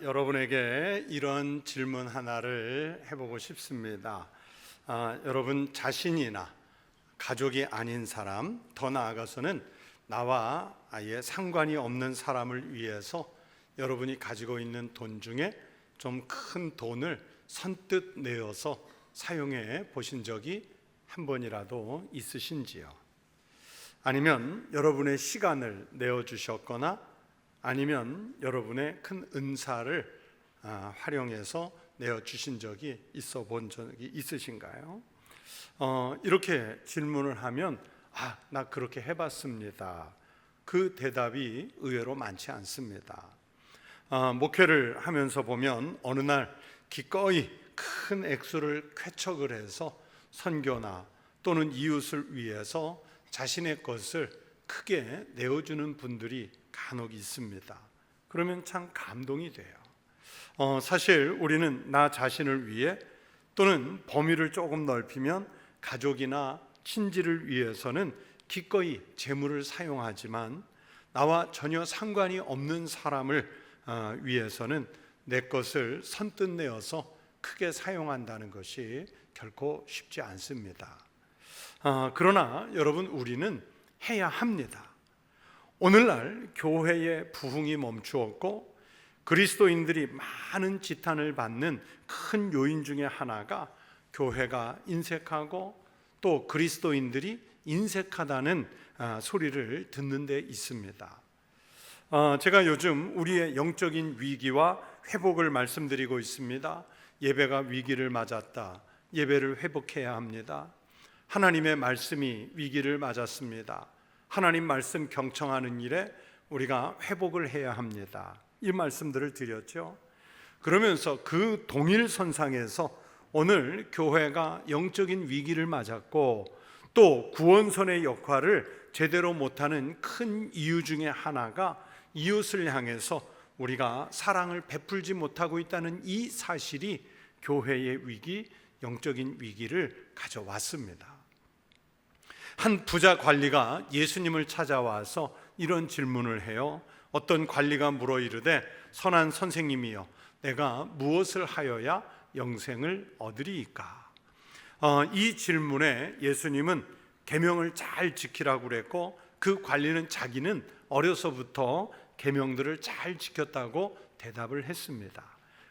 여러분에게 이런 질문 하나를 해보고 싶습니다. 여러분 자신이나 가족이 아닌 사람, 더 나아가서는 나와 아예 상관이 없는 사람을 위해서 여러분이 가지고 있는 돈 중에 좀 큰 돈을 선뜻 내어서 사용해 보신 적이 한 번이라도 있으신지요? 아니면 여러분의 시간을 내어주셨거나 아니면 여러분의 큰 은사를 활용해서 내어주신 적이 있어 본 적이 있으신가요? 이렇게 질문을 하면 나 그렇게 해봤습니다. 그 대답이 의외로 많지 않습니다. 목회를 하면서 보면 어느 날 기꺼이 큰 액수를 쾌척을 해서 선교나 또는 이웃을 위해서 자신의 것을 크게 내어주는 분들이 간혹 있습니다. 그러면 참 감동이 돼요. 사실 우리는 나 자신을 위해 또는 범위를 조금 넓히면 가족이나 친지를 위해서는 기꺼이 재물을 사용하지만 나와 전혀 상관이 없는 사람을 위해서는 내 것을 선뜻 내어서 크게 사용한다는 것이 결코 쉽지 않습니다. 그러나 여러분, 우리는 해야 합니다. 오늘날 교회의 부흥이 멈추었고 그리스도인들이 많은 지탄을 받는 큰 요인 중에 하나가 교회가 인색하고 또 그리스도인들이 인색하다는 소리를 듣는 데 있습니다. 제가 요즘 우리의 영적인 위기와 회복을 말씀드리고 있습니다. 예배가 위기를 맞았다. 예배를 회복해야 합니다. 하나님의 말씀이 위기를 맞았습니다. 하나님 말씀 경청하는 일에 우리가 회복을 해야 합니다. 이 말씀들을 드렸죠. 그러면서 그 동일선상에서 오늘 교회가 영적인 위기를 맞았고 또 구원선의 역할을 제대로 못하는 큰 이유 중에 하나가 이웃을 향해서 우리가 사랑을 베풀지 못하고 있다는 이 사실이 교회의 위기, 영적인 위기를 가져왔습니다. 한 부자 관리가 예수님을 찾아와서 이런 질문을 해요. 어떤 관리가 물어 이르되 선한 선생님이여, 내가 무엇을 하여야 영생을 얻으리이까? 이 질문에 예수님은 계명을 잘 지키라고 그랬고 그 관리는 자기는 어려서부터 계명들을 잘 지켰다고 대답을 했습니다.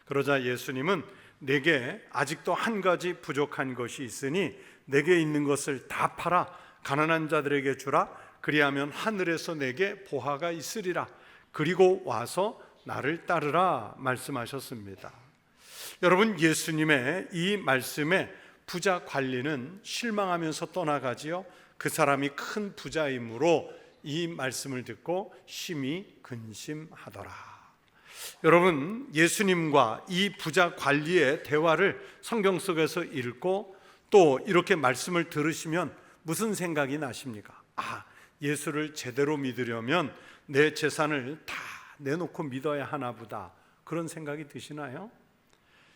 그러자 예수님은 내게 아직도 한 가지 부족한 것이 있으니 내게 있는 것을 다 팔아 가난한 자들에게 주라. 그리하면 하늘에서 내게 보화가 있으리라. 그리고 와서 나를 따르라 말씀하셨습니다. 여러분, 예수님의 이 말씀에 부자 관리는 실망하면서 떠나가지요. 그 사람이 큰 부자이므로 이 말씀을 듣고 심히 근심하더라. 여러분, 예수님과 이 부자 관리의 대화를 성경 속에서 읽고 또 이렇게 말씀을 들으시면 무슨 생각이 나십니까? 예수를 제대로 믿으려면 내 재산을 다 내놓고 믿어야 하나 보다, 그런 생각이 드시나요?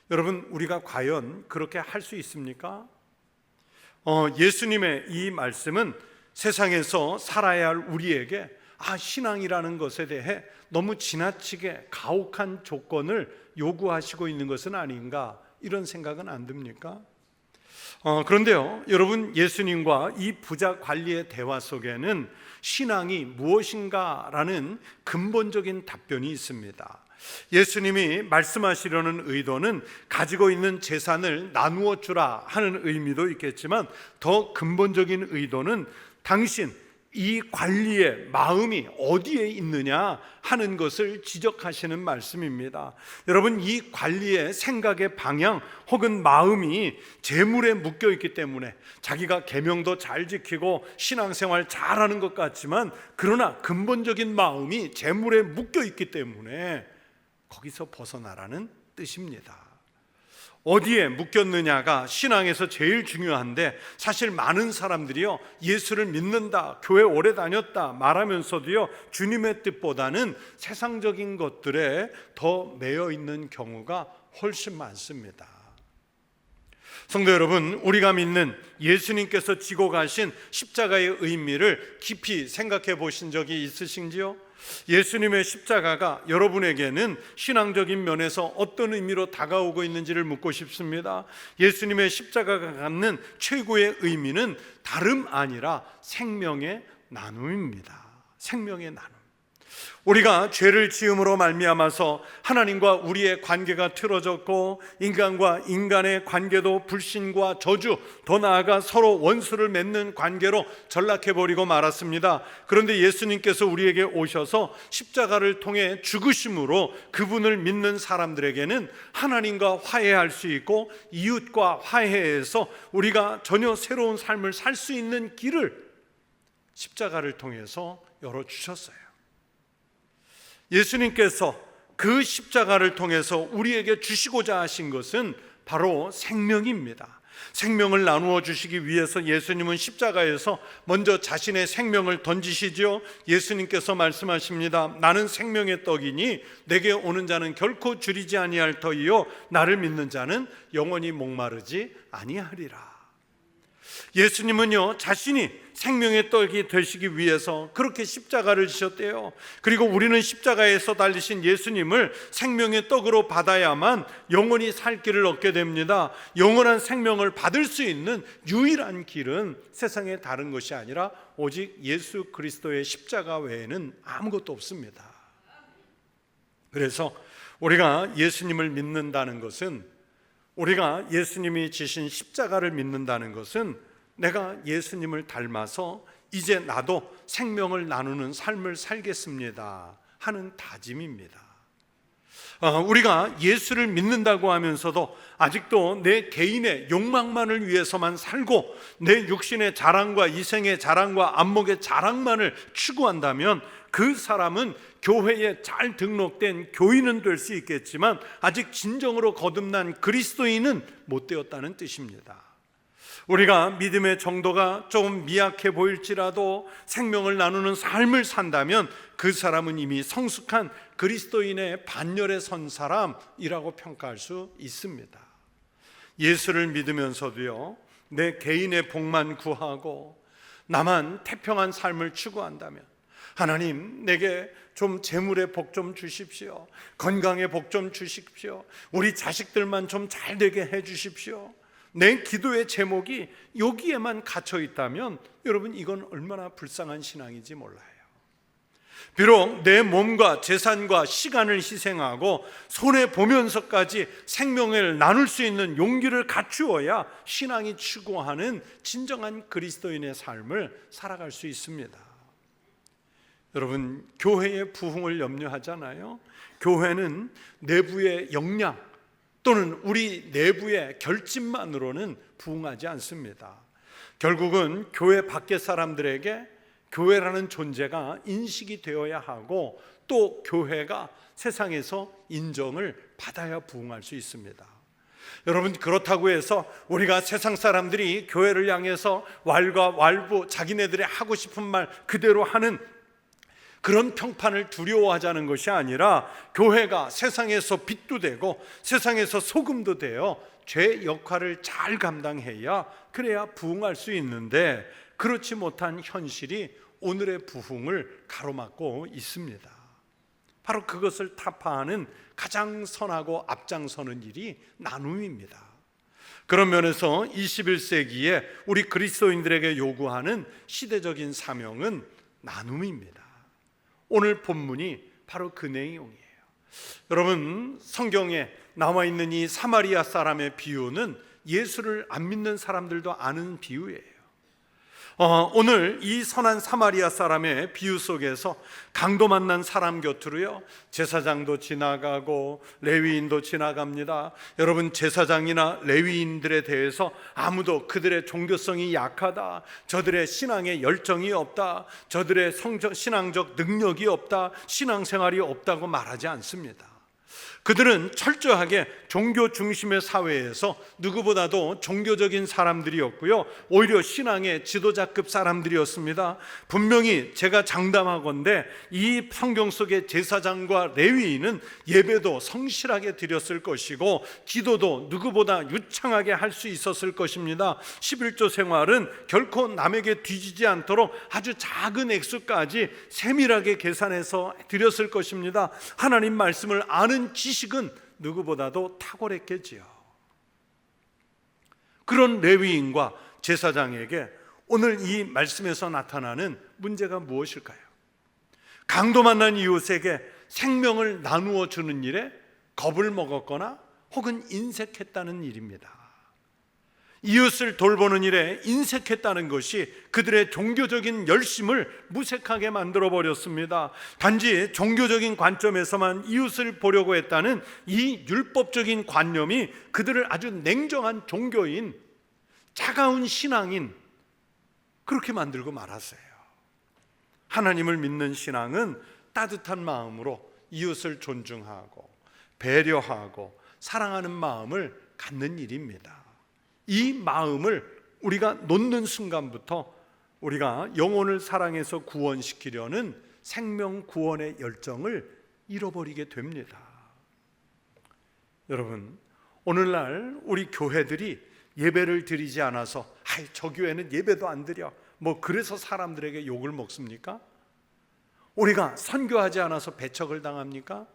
여러분, 우리가 과연 그렇게 할 수 있습니까? 예수님의 이 말씀은 세상에서 살아야 할 우리에게 신앙이라는 것에 대해 너무 지나치게 가혹한 조건을 요구하시고 있는 것은 아닌가, 이런 생각은 안 듭니까? 그런데요, 여러분, 예수님과 이 부자 관리의 대화 속에는 신앙이 무엇인가라는 근본적인 답변이 있습니다. 예수님이 말씀하시려는 의도는 가지고 있는 재산을 나누어 주라 하는 의미도 있겠지만 더 근본적인 의도는 당신 이 관리의 마음이 어디에 있느냐 하는 것을 지적하시는 말씀입니다. 여러분, 이 관리의 생각의 방향 혹은 마음이 재물에 묶여 있기 때문에 자기가 계명도 잘 지키고 신앙생활 잘하는 것 같지만 그러나 근본적인 마음이 재물에 묶여 있기 때문에 거기서 벗어나라는 뜻입니다. 어디에 묶였느냐가 신앙에서 제일 중요한데 사실 많은 사람들이요, 예수를 믿는다, 교회 오래 다녔다 말하면서도요, 주님의 뜻보다는 세상적인 것들에 더 매여 있는 경우가 훨씬 많습니다. 성도 여러분, 우리가 믿는 예수님께서 지고 가신 십자가의 의미를 깊이 생각해 보신 적이 있으신지요? 예수님의 십자가가 여러분에게는 신앙적인 면에서 어떤 의미로 다가오고 있는지를 묻고 싶습니다. 예수님의 십자가가 갖는 최고의 의미는 다름 아니라 생명의 나눔입니다. 생명의 나눔. 우리가 죄를 지음으로 말미암아서 하나님과 우리의 관계가 틀어졌고 인간과 인간의 관계도 불신과 저주, 더 나아가 서로 원수를 맺는 관계로 전락해버리고 말았습니다. 그런데 예수님께서 우리에게 오셔서 십자가를 통해 죽으심으로 그분을 믿는 사람들에게는 하나님과 화해할 수 있고 이웃과 화해해서 우리가 전혀 새로운 삶을 살 수 있는 길을 십자가를 통해서 열어주셨어요. 예수님께서 그 십자가를 통해서 우리에게 주시고자 하신 것은 바로 생명입니다. 생명을 나누어 주시기 위해서 예수님은 십자가에서 먼저 자신의 생명을 던지시죠. 예수님께서 말씀하십니다. 나는 생명의 떡이니 내게 오는 자는 결코 줄이지 아니할 터이요 나를 믿는 자는 영원히 목마르지 아니하리라. 예수님은요 자신이 생명의 떡이 되시기 위해서 그렇게 십자가를 지셨대요. 그리고 우리는 십자가에서 달리신 예수님을 생명의 떡으로 받아야만 영원히 살 길을 얻게 됩니다. 영원한 생명을 받을 수 있는 유일한 길은 세상에 다른 것이 아니라 오직 예수 그리스도의 십자가 외에는 아무것도 없습니다. 그래서 우리가 예수님을 믿는다는 것은, 우리가 예수님이 지신 십자가를 믿는다는 것은 내가 예수님을 닮아서 이제 나도 생명을 나누는 삶을 살겠습니다 하는 다짐입니다. 우리가 예수를 믿는다고 하면서도 아직도 내 개인의 욕망만을 위해서만 살고 내 육신의 자랑과 이생의 자랑과 안목의 자랑만을 추구한다면 그 사람은 교회에 잘 등록된 교인은 될 수 있겠지만 아직 진정으로 거듭난 그리스도인은 못 되었다는 뜻입니다. 우리가 믿음의 정도가 조금 미약해 보일지라도 생명을 나누는 삶을 산다면 그 사람은 이미 성숙한 그리스도인의 반열에 선 사람이라고 평가할 수 있습니다. 예수를 믿으면서도요 내 개인의 복만 구하고 나만 태평한 삶을 추구한다면, 하나님 내게 좀 재물의 복 좀 주십시오, 건강의 복 좀 주십시오, 우리 자식들만 좀 잘 되게 해 주십시오, 내 기도의 제목이 여기에만 갇혀 있다면 여러분 이건 얼마나 불쌍한 신앙인지 몰라요. 비록 내 몸과 재산과 시간을 희생하고 손해보면서까지 생명을 나눌 수 있는 용기를 갖추어야 신앙이 추구하는 진정한 그리스도인의 삶을 살아갈 수 있습니다. 여러분 교회의 부흥을 염려하잖아요. 교회는 내부의 역량 또는 우리 내부의 결집만으로는 부흥하지 않습니다. 결국은 교회 밖의 사람들에게 교회라는 존재가 인식이 되어야 하고 또 교회가 세상에서 인정을 받아야 부흥할 수 있습니다. 여러분 그렇다고 해서 우리가 세상 사람들이 교회를 향해서 왈가왈부 자기네들의 하고 싶은 말 그대로 하는 그런 평판을 두려워하자는 것이 아니라 교회가 세상에서 빛도 되고 세상에서 소금도 되어 죄 역할을 잘 감당해야 그래야 부흥할 수 있는데 그렇지 못한 현실이 오늘의 부흥을 가로막고 있습니다. 바로 그것을 타파하는 가장 선하고 앞장서는 일이 나눔입니다. 그런 면에서 21세기에 우리 그리스도인들에게 요구하는 시대적인 사명은 나눔입니다. 오늘 본문이 바로 그 내용이에요. 여러분 성경에 나와 있는 이 사마리아 사람의 비유는 예수를 안 믿는 사람들도 아는 비유예요. 오늘 이 선한 사마리아 사람의 비유 속에서 강도 만난 사람 곁으로요 제사장도 지나가고 레위인도 지나갑니다. 여러분 제사장이나 레위인들에 대해서 아무도 그들의 종교성이 약하다, 저들의 신앙에 열정이 없다, 저들의 신앙적 능력이 없다, 신앙생활이 없다고 말하지 않습니다. 그들은 철저하게 종교 중심의 사회에서 누구보다도 종교적인 사람들이었고요, 오히려 신앙의 지도자급 사람들이었습니다. 분명히 제가 장담하건대 이 성경 속의 제사장과 레위인은 예배도 성실하게 드렸을 것이고 기도도 누구보다 유창하게 할 수 있었을 것입니다. 11조 생활은 결코 남에게 뒤지지 않도록 아주 작은 액수까지 세밀하게 계산해서 드렸을 것입니다. 하나님 말씀을 아는 지식은 누구보다도 탁월했겠지요. 그런 레위인과 제사장에게 오늘 이 말씀에서 나타나는 문제가 무엇일까요? 강도 만난 이웃에게 생명을 나누어 주는 일에 겁을 먹었거나 혹은 인색했다는 일입니다. 이웃을 돌보는 일에 인색했다는 것이 그들의 종교적인 열심을 무색하게 만들어버렸습니다. 단지 종교적인 관점에서만 이웃을 보려고 했다는 이 율법적인 관념이 그들을 아주 냉정한 종교인, 차가운 신앙인 그렇게 만들고 말았어요. 하나님을 믿는 신앙은 따뜻한 마음으로 이웃을 존중하고 배려하고 사랑하는 마음을 갖는 일입니다. 이 마음을 우리가 놓는 순간부터 우리가 영혼을 사랑해서 구원시키려는 생명 구원의 열정을 잃어버리게 됩니다. 여러분, 오늘날 우리 교회들이 예배를 드리지 않아서 저 교회는 예배도 안 드려, 그래서 사람들에게 욕을 먹습니까? 우리가 선교하지 않아서 배척을 당합니까?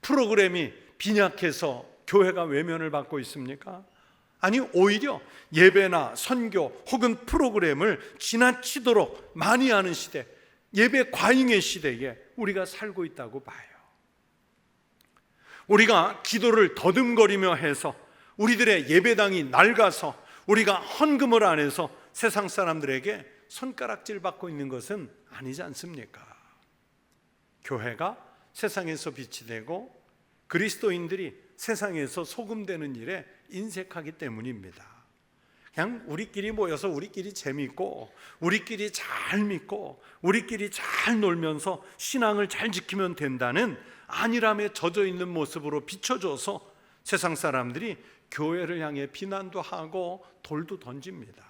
프로그램이 빈약해서 교회가 외면을 받고 있습니까? 아니, 오히려 예배나 선교 혹은 프로그램을 지나치도록 많이 하는 시대, 예배 과잉의 시대에 우리가 살고 있다고 봐요. 우리가 기도를 더듬거리며 해서 우리들의 예배당이 낡아서 우리가 헌금을 안 해서 세상 사람들에게 손가락질 받고 있는 것은 아니지 않습니까? 교회가 세상에서 빛이 되고 그리스도인들이 세상에서 소금되는 일에 인색하기 때문입니다. 그냥 우리끼리 모여서 우리끼리 재밌고 우리끼리 잘 믿고 우리끼리 잘 놀면서 신앙을 잘 지키면 된다는 안일함에 젖어 있는 모습으로 비춰줘서 세상 사람들이 교회를 향해 비난도 하고 돌도 던집니다.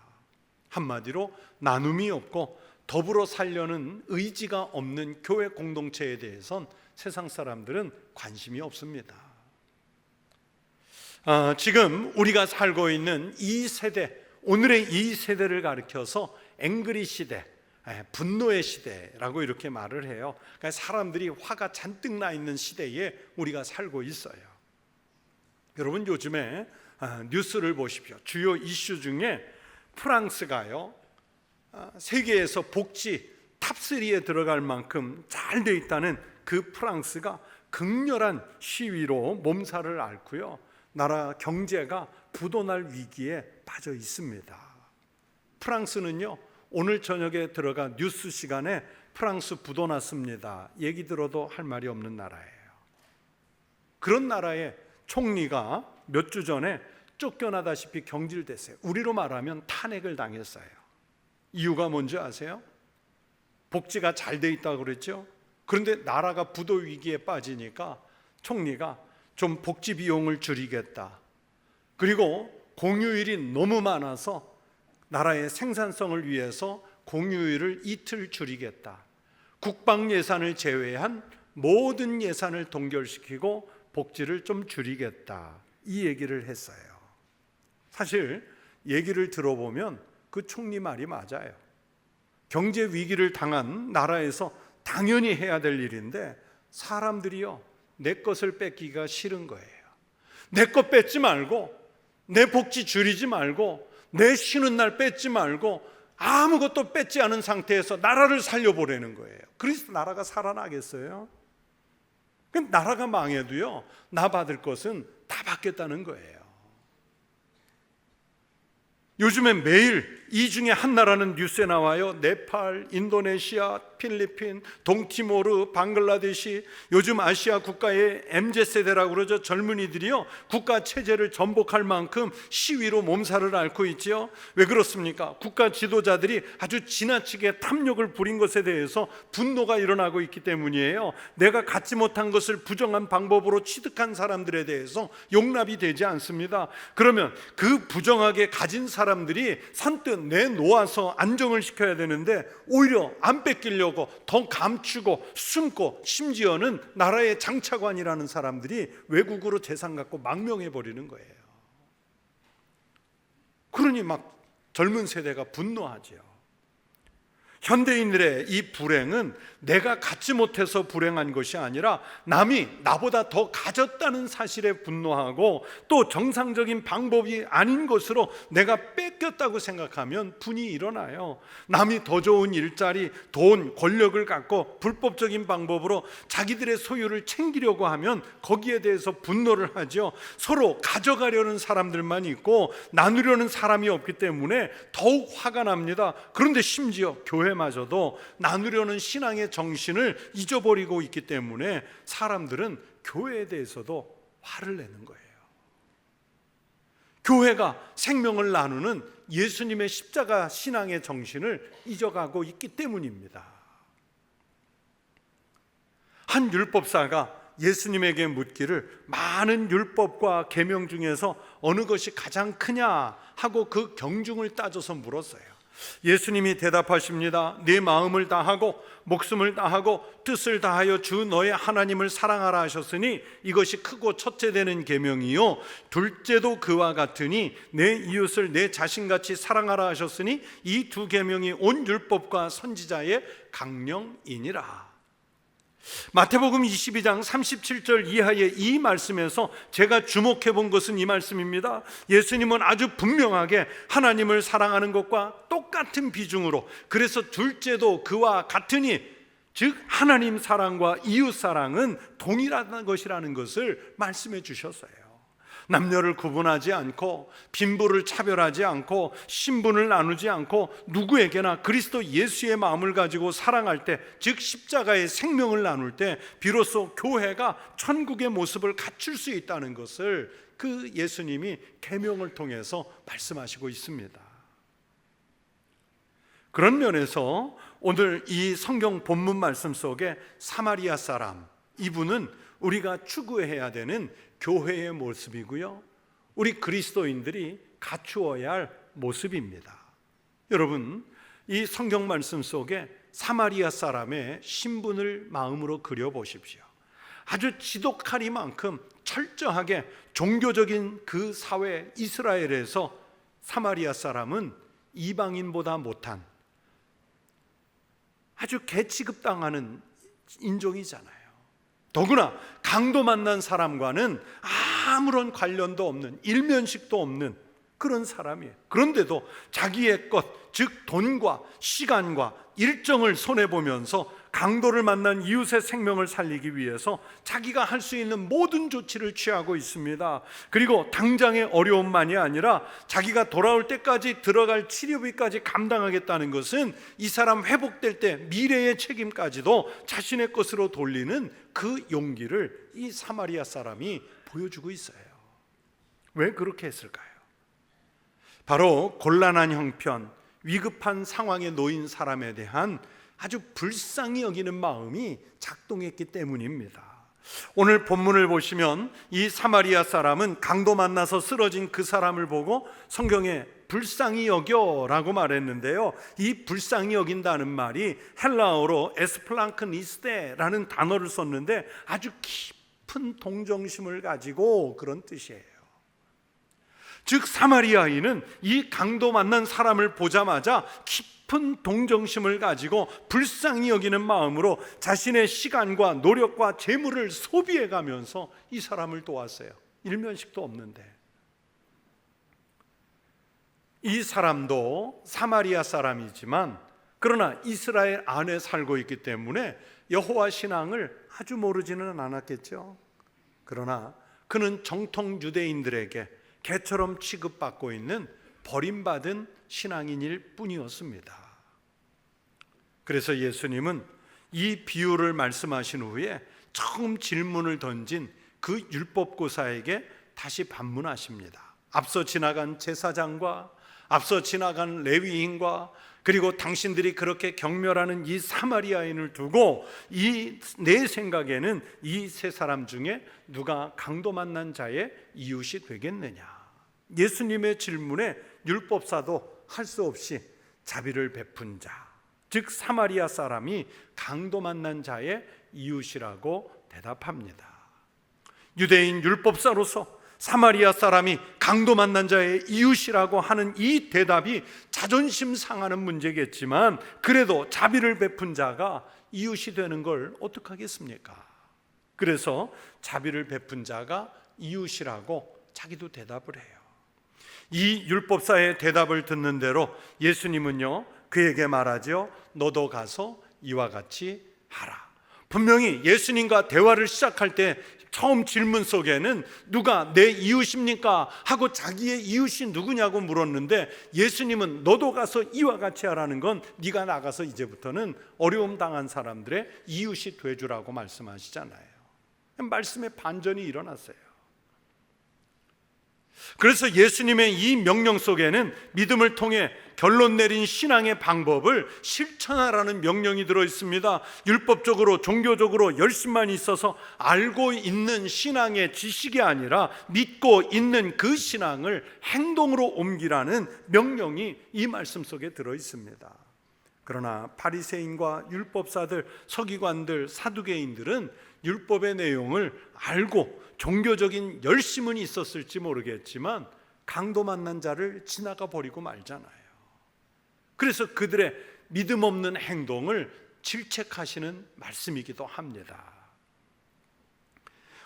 한마디로 나눔이 없고 더불어 살려는 의지가 없는 교회 공동체에 대해선 세상 사람들은 관심이 없습니다. 지금 우리가 살고 있는 이 세대, 오늘의 이 세대를 가리켜서 앵그리 시대, 분노의 시대라고 이렇게 말을 해요. 그러니까 사람들이 화가 잔뜩 나 있는 시대에 우리가 살고 있어요. 여러분, 요즘에 뉴스를 보십시오. 주요 이슈 중에 프랑스가요, 세계에서 복지 탑3에 들어갈 만큼 잘 돼 있다는 그 프랑스가 극렬한 시위로 몸살을 앓고요, 나라 경제가 부도날 위기에 빠져 있습니다. 프랑스는요, 오늘 저녁에 들어간 뉴스 시간에 프랑스 부도 났습니다 얘기 들어도 할 말이 없는 나라예요. 그런 나라의 총리가 몇 주 전에 쫓겨나다시피 경질됐어요. 우리로 말하면 탄핵을 당했어요. 이유가 뭔지 아세요? 복지가 잘 돼 있다고 그랬죠. 그런데 나라가 부도 위기에 빠지니까 총리가 좀 복지 비용을 줄이겠다, 그리고 공휴일이 너무 많아서 나라의 생산성을 위해서 공휴일을 이틀 줄이겠다, 국방 예산을 제외한 모든 예산을 동결시키고 복지를 좀 줄이겠다, 이 얘기를 했어요. 사실 얘기를 들어보면 그 총리 말이 맞아요. 경제 위기를 당한 나라에서 당연히 해야 될 일인데 사람들이요, 내 것을 뺏기가 싫은 거예요. 내 것 뺏지 말고, 내 복지 줄이지 말고, 내 쉬는 날 뺏지 말고 아무것도 뺏지 않은 상태에서 나라를 살려보려는 거예요. 그래서 나라가 살아나겠어요? 그럼 나라가 망해도요, 나 받을 것은 다 받겠다는 거예요. 요즘에 매일 이 중에 한 나라는 뉴스에 나와요. 네팔, 인도네시아, 필리핀, 동티모르, 방글라데시, 요즘 아시아 국가의 MZ세대라고 그러죠. 젊은이들이요, 국가 체제를 전복할 만큼 시위로 몸살을 앓고 있지요. 왜 그렇습니까? 국가 지도자들이 아주 지나치게 탐욕을 부린 것에 대해서 분노가 일어나고 있기 때문이에요. 내가 갖지 못한 것을 부정한 방법으로 취득한 사람들에 대해서 용납이 되지 않습니다. 그러면 그 부정하게 가진 사람들이 선뜻 내놓아서 안정을 시켜야 되는데 오히려 안 뺏기려고 더 감추고 숨고, 심지어는 나라의 장차관이라는 사람들이 외국으로 재산 갖고 망명해버리는 거예요. 그러니 막 젊은 세대가 분노하죠. 현대인들의 이 불행은 내가 갖지 못해서 불행한 것이 아니라 남이 나보다 더 가졌다는 사실에 분노하고, 또 정상적인 방법이 아닌 것으로 내가 뺏겼다고 생각하면 분이 일어나요. 남이 더 좋은 일자리, 돈, 권력을 갖고 불법적인 방법으로 자기들의 소유를 챙기려고 하면 거기에 대해서 분노를 하죠. 서로 가져가려는 사람들만 있고 나누려는 사람이 없기 때문에 더욱 화가 납니다. 그런데 심지어 교회마저도 나누려는 신앙의 정신을 잊어버리고 있기 때문에 사람들은 교회에 대해서도 화를 내는 거예요. 교회가 생명을 나누는 예수님의 십자가 신앙의 정신을 잊어가고 있기 때문입니다. 한 율법사가 예수님에게 묻기를, 많은 율법과 계명 중에서 어느 것이 가장 크냐 하고 그 경중을 따져서 물었어요. 예수님이 대답하십니다. 네 마음을 다하고 목숨을 다하고 뜻을 다하여 주 너의 하나님을 사랑하라 하셨으니 이것이 크고 첫째 되는 계명이요 둘째도 그와 같으니 내 이웃을 내 자신같이 사랑하라 하셨으니 이 두 계명이 온 율법과 선지자의 강령이니라. 마태복음 22장 37절 이하의 이 말씀에서 제가 주목해 본 것은 이 말씀입니다. 예수님은 아주 분명하게 하나님을 사랑하는 것과 똑같은 비중으로, 그래서 둘째도 그와 같으니, 즉 하나님 사랑과 이웃 사랑은 동일한 것이라는 것을 말씀해 주셨어요. 남녀를 구분하지 않고, 빈부를 차별하지 않고, 신분을 나누지 않고 누구에게나 그리스도 예수의 마음을 가지고 사랑할 때, 즉 십자가의 생명을 나눌 때 비로소 교회가 천국의 모습을 갖출 수 있다는 것을 그 예수님이 계명을 통해서 말씀하시고 있습니다. 그런 면에서 오늘 이 성경 본문 말씀 속에 사마리아 사람, 이분은 우리가 추구해야 되는 교회의 모습이고요, 우리 그리스도인들이 갖추어야 할 모습입니다. 여러분, 이 성경 말씀 속에 사마리아 사람의 신분을 마음으로 그려보십시오. 아주 지독하리만큼 철저하게 종교적인 그 사회 이스라엘에서 사마리아 사람은 이방인보다 못한, 아주 개취급당하는 인종이잖아요. 더구나 강도 만난 사람과는 아무런 관련도 없는, 일면식도 없는 그런 사람이에요. 그런데도 자기의 것, 즉 돈과 시간과 일정을 손해보면서 강도를 만난 이웃의 생명을 살리기 위해서 자기가 할 수 있는 모든 조치를 취하고 있습니다. 그리고 당장의 어려움만이 아니라 자기가 돌아올 때까지 들어갈 치료비까지 감당하겠다는 것은 이 사람 회복될 때 미래의 책임까지도 자신의 것으로 돌리는 그 용기를 이 사마리아 사람이 보여주고 있어요. 왜 그렇게 했을까요? 바로 곤란한 형편, 위급한 상황에 놓인 사람에 대한 아주 불쌍히 여기는 마음이 작동했기 때문입니다. 오늘 본문을 보시면 이 사마리아 사람은 강도 만나서 쓰러진 그 사람을 보고 성경에 불쌍히 여겨라고 말했는데요, 이 불쌍히 여긴다는 말이 헬라어로 에스플랑크니스테라는 단어를 썼는데 아주 깊은 동정심을 가지고 그런 뜻이에요. 즉 사마리아인은 이 강도 만난 사람을 보자마자 깊은 동정심을 가지고 불쌍히 여기는 마음으로 자신의 시간과 노력과 재물을 소비해 가면서 이 사람을 도왔어요. 일면식도 없는데. 이 사람도 사마리아 사람이지만 그러나 이스라엘 안에 살고 있기 때문에 여호와 신앙을 아주 모르지는 않았겠죠. 그러나 그는 정통 유대인들에게 개처럼 취급받고 있는 버림받은 신앙인일 뿐이었습니다. 그래서 예수님은 이 비유를 말씀하신 후에 처음 질문을 던진 그 율법고사에게 다시 반문하십니다. 앞서 지나간 제사장과 앞서 지나간 레위인과 그리고 당신들이 그렇게 경멸하는 이 사마리아인을 두고 내 생각에는 이 세 사람 중에 누가 강도 만난 자의 이웃이 되겠느냐. 예수님의 질문에 율법사도 할 수 없이 자비를 베푼 자, 즉 사마리아 사람이 강도 만난 자의 이웃이라고 대답합니다. 유대인 율법사로서 사마리아 사람이 강도 만난 자의 이웃이라고 하는 이 대답이 자존심 상하는 문제겠지만 그래도 자비를 베푼 자가 이웃이 되는 걸 어떡하겠습니까? 그래서 자비를 베푼 자가 이웃이라고 자기도 대답을 해요. 이 율법사의 대답을 듣는 대로 예수님은요 그에게 말하죠. 너도 가서 이와 같이 하라. 분명히 예수님과 대화를 시작할 때 처음 질문 속에는 누가 내 이웃입니까? 하고 자기의 이웃이 누구냐고 물었는데 예수님은 너도 가서 이와 같이 하라는 건 네가 나가서 이제부터는 어려움 당한 사람들의 이웃이 되주라고 말씀하시잖아요. 말씀에 반전이 일어났어요. 그래서 예수님의 이 명령 속에는 믿음을 통해 결론 내린 신앙의 방법을 실천하라는 명령이 들어 있습니다. 율법적으로 종교적으로 열심만 있어서 알고 있는 신앙의 지식이 아니라 믿고 있는 그 신앙을 행동으로 옮기라는 명령이 이 말씀 속에 들어 있습니다. 그러나 바리새인과 율법사들, 서기관들, 사두개인들은 율법의 내용을 알고 종교적인 열심은 있었을지 모르겠지만 강도 만난 자를 지나가 버리고 말잖아요. 그래서 그들의 믿음 없는 행동을 질책하시는 말씀이기도 합니다.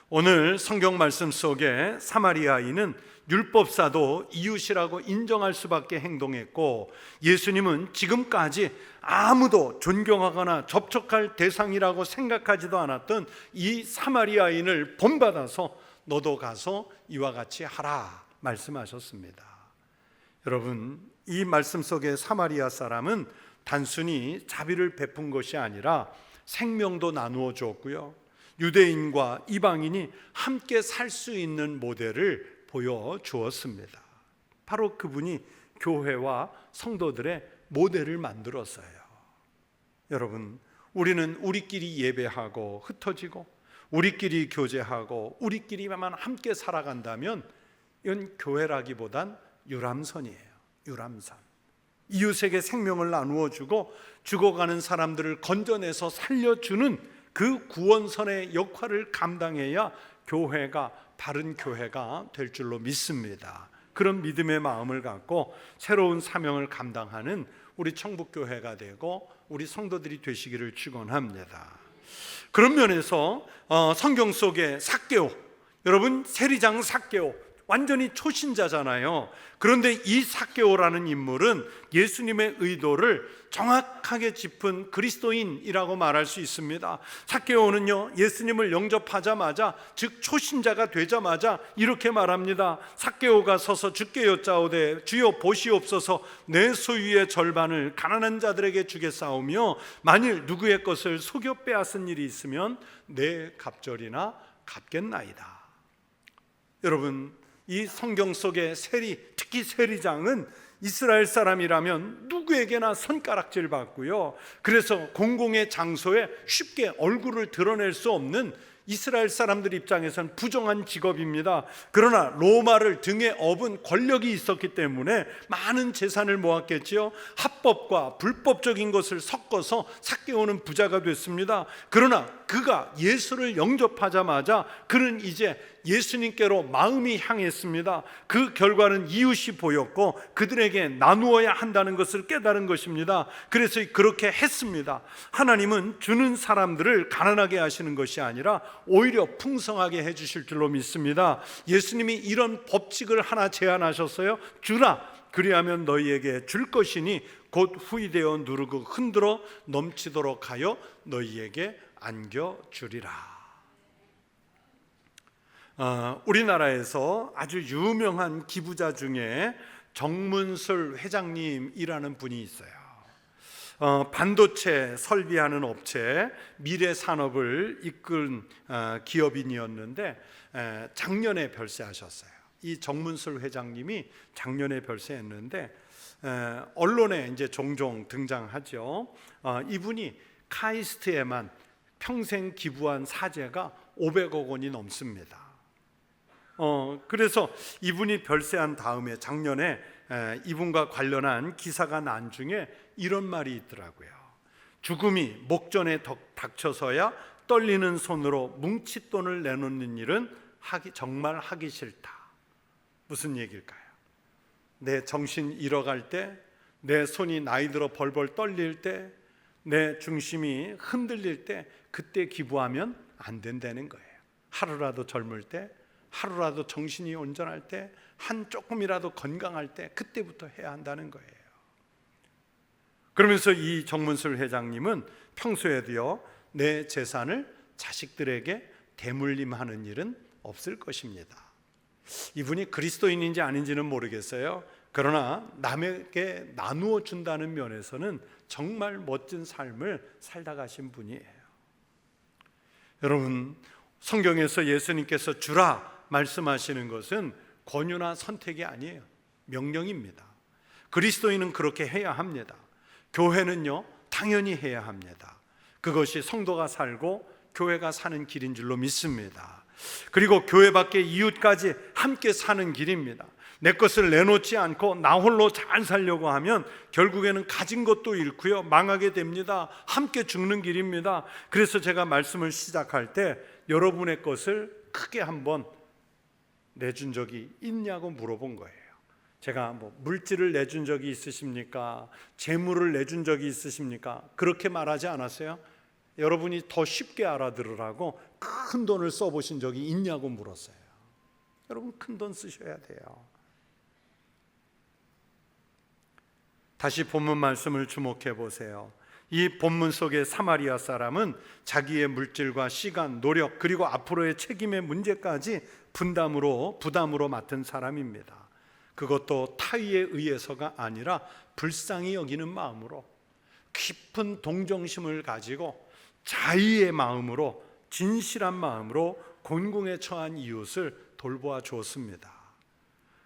오늘 성경 말씀 속에 사마리아인은 율법사도 이웃이라고 인정할 수밖에 행동했고 예수님은 지금까지 아무도 존경하거나 접촉할 대상이라고 생각하지도 않았던 이 사마리아인을 본받아서 너도 가서 이와 같이 하라 말씀하셨습니다. 여러분, 이 말씀 속의 사마리아 사람은 단순히 자비를 베푼 것이 아니라 생명도 나누어 주었고요, 유대인과 이방인이 함께 살 수 있는 모델을 보여주었습니다. 바로 그분이 교회와 성도들의 모델을 만들었어요. 여러분, 우리는 우리끼리 예배하고 흩어지고 우리끼리 교제하고 우리끼리만 함께 살아간다면 이건 교회라기보단 유람선이에요. 유람선. 이웃에게 생명을 나누어 주고 죽어가는 사람들을 건져내서 살려주는 그 구원선의 역할을 감당해야 교회가 바른 교회가 될 줄로 믿습니다. 그런 믿음의 마음을 갖고 새로운 사명을 감당하는 우리 청북교회가 되고 우리 성도들이 되시기를 축원합니다. 그런 면에서 성경 속의 삭개오, 여러분 세리장 삭개오 완전히 초신자잖아요. 그런데 이 삭개오라는 인물은 예수님의 의도를 정확하게 짚은 그리스도인이라고 말할 수 있습니다. 삭개오는요, 예수님을 영접하자마자, 즉 초신자가 되자마자 이렇게 말합니다. 삭개오가 서서 주께 여짜오되 주여 보시옵소서, 내 소유의 절반을 가난한 자들에게 주겠사오며 만일 누구의 것을 속여 빼앗은 일이 있으면 내 갑절이나 갚겠나이다. 여러분, 이 성경 속의 세리, 특히 세리장은 이스라엘 사람이라면 누구에게나 손가락질 받고요, 그래서 공공의 장소에 쉽게 얼굴을 드러낼 수 없는 이스라엘 사람들 입장에서는 부정한 직업입니다. 그러나 로마를 등에 업은 권력이 있었기 때문에 많은 재산을 모았겠지요. 합법과 불법적인 것을 섞어서 삭개오는 부자가 됐습니다. 그러나 그가 예수를 영접하자마자 그는 이제 예수님께로 마음이 향했습니다. 그 결과는 이웃이 보였고 그들에게 나누어야 한다는 것을 깨달은 것입니다. 그래서 그렇게 했습니다. 하나님은 주는 사람들을 가난하게 하시는 것이 아니라 오히려 풍성하게 해주실 줄로 믿습니다. 예수님이 이런 법칙을 하나 제안하셨어요. 주라, 그리하면 너희에게 줄 것이니 곧 후이되어 누르고 흔들어 넘치도록 하여 너희에게 안겨주리라. 우리나라에서 아주 유명한 기부자 중에 정문술 회장님이라는 분이 있어요. 반도체 설비하는 업체 미래 산업을 이끈 기업인이었는데 작년에 별세하셨어요. 이 정문술 회장님이 작년에 별세했는데 언론에 이제 종종 등장하죠. 이분이 카이스트에만 평생 기부한 사재가 500억 원이 넘습니다. 그래서 이분이 별세한 다음에 작년에 이분과 관련한 기사가 난 중에 이런 말이 있더라고요. 죽음이 목전에 닥쳐서야 떨리는 손으로 뭉칫돈을 내놓는 일은 정말 하기 싫다. 무슨 얘기일까요? 내 정신 잃어갈 때, 내 손이 나이 들어 벌벌 떨릴 때, 내 중심이 흔들릴 때, 그때 기부하면 안 된다는 거예요. 하루라도 젊을 때, 하루라도 정신이 온전할 때, 한 조금이라도 건강할 때, 그때부터 해야 한다는 거예요. 그러면서 이 정문술 회장님은 평소에도요, 내 재산을 자식들에게 대물림하는 일은 없을 것입니다. 이분이 그리스도인인지 아닌지는 모르겠어요. 그러나 남에게 나누어 준다는 면에서는 정말 멋진 삶을 살다 가신 분이에요. 여러분, 성경에서 예수님께서 주라 말씀하시는 것은 권유나 선택이 아니에요. 명령입니다. 그리스도인은 그렇게 해야 합니다. 교회는요, 당연히 해야 합니다. 그것이 성도가 살고 교회가 사는 길인 줄로 믿습니다. 그리고 교회 밖에 이웃까지 함께 사는 길입니다. 내 것을 내놓지 않고 나 홀로 잘 살려고 하면 결국에는 가진 것도 잃고요, 망하게 됩니다. 함께 죽는 길입니다. 그래서 제가 말씀을 시작할 때 여러분의 것을 크게 한번 내준 적이 있냐고 물어본 거예요. 제가 물질을 내준 적이 있으십니까? 재물을 내준 적이 있으십니까? 그렇게 말하지 않았어요. 여러분이 더 쉽게 알아들으라고 큰 돈을 써보신 적이 있냐고 물었어요. 여러분, 큰 돈 쓰셔야 돼요. 다시 본문 말씀을 주목해 보세요. 이 본문 속의 사마리아 사람은 자기의 물질과 시간, 노력, 그리고 앞으로의 책임의 문제까지 부담으로 맡은 사람입니다. 그것도 타의에 의해서가 아니라 불쌍히 여기는 마음으로, 깊은 동정심을 가지고 자의의 마음으로, 진실한 마음으로 곤궁에 처한 이웃을 돌보아 주었습니다.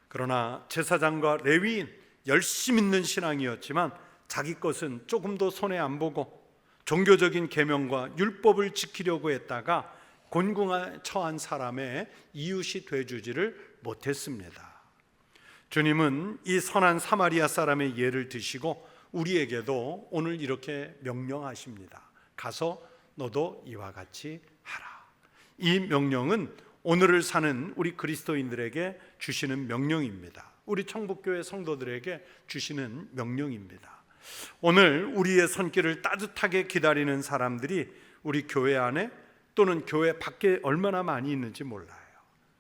그러나 제사장과 레위인, 열심 있는 신앙이었지만 자기 것은 조금도 손에 안 보고 종교적인 계명과 율법을 지키려고 했다가 곤궁에 처한 사람의 이웃이 되주지를 못했습니다. 주님은 이 선한 사마리아 사람의 예를 드시고 우리에게도 오늘 이렇게 명령하십니다. 가서 너도 이와 같이 하라. 이 명령은 오늘을 사는 우리 그리스도인들에게 주시는 명령입니다. 우리 청북교회 성도들에게 주시는 명령입니다. 오늘 우리의 손길을 따뜻하게 기다리는 사람들이 우리 교회 안에 또는 교회 밖에 얼마나 많이 있는지 몰라요.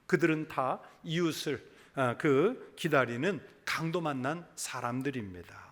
그들은 다 이웃을 기다리는 강도 만난 사람들입니다.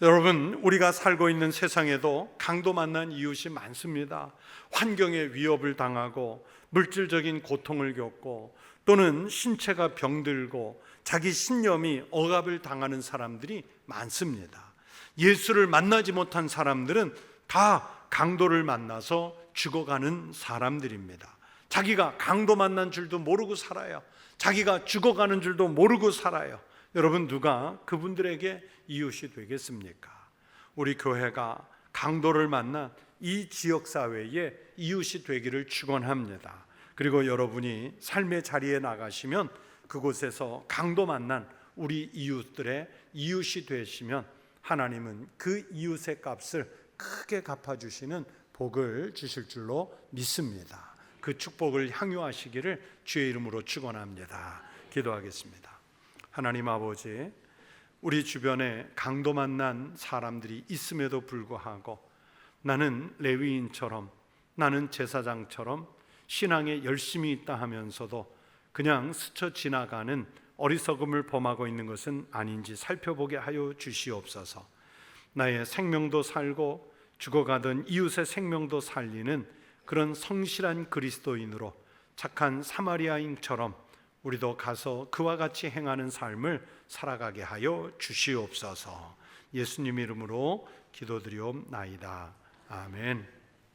여러분, 우리가 살고 있는 세상에도 강도 만난 이웃이 많습니다. 환경의 위협을 당하고 물질적인 고통을 겪고 또는 신체가 병들고 자기 신념이 억압을 당하는 사람들이 많습니다. 예수를 만나지 못한 사람들은 다 강도를 만나서 죽어가는 사람들입니다. 자기가 강도 만난 줄도 모르고 살아요. 자기가 죽어가는 줄도 모르고 살아요. 여러분, 누가 그분들에게 이웃이 되겠습니까? 우리 교회가 강도를 만난 이 지역사회에 이웃이 되기를 축원합니다. 그리고 여러분이 삶의 자리에 나가시면 그곳에서 강도 만난 우리 이웃들의 이웃이 되시면 하나님은 그 이웃의 값을 크게 갚아주시는 복을 주실 줄로 믿습니다. 그 축복을 향유하시기를 주의 이름으로 축원합니다. 기도하겠습니다. 하나님 아버지, 우리 주변에 강도 만난 사람들이 있음에도 불구하고 나는 레위인처럼, 나는 제사장처럼 신앙에 열심히 있다 하면서도 그냥 스쳐 지나가는 어리석음을 범하고 있는 것은 아닌지 살펴보게 하여 주시옵소서. 나의 생명도 살고 죽어가던 이웃의 생명도 살리는 그런 성실한 그리스도인으로 착한 사마리아인처럼 우리도 가서 그와 같이 행하는 삶을 살아가게 하여 주시옵소서. 예수님 이름으로 기도드리옵나이다. 아멘.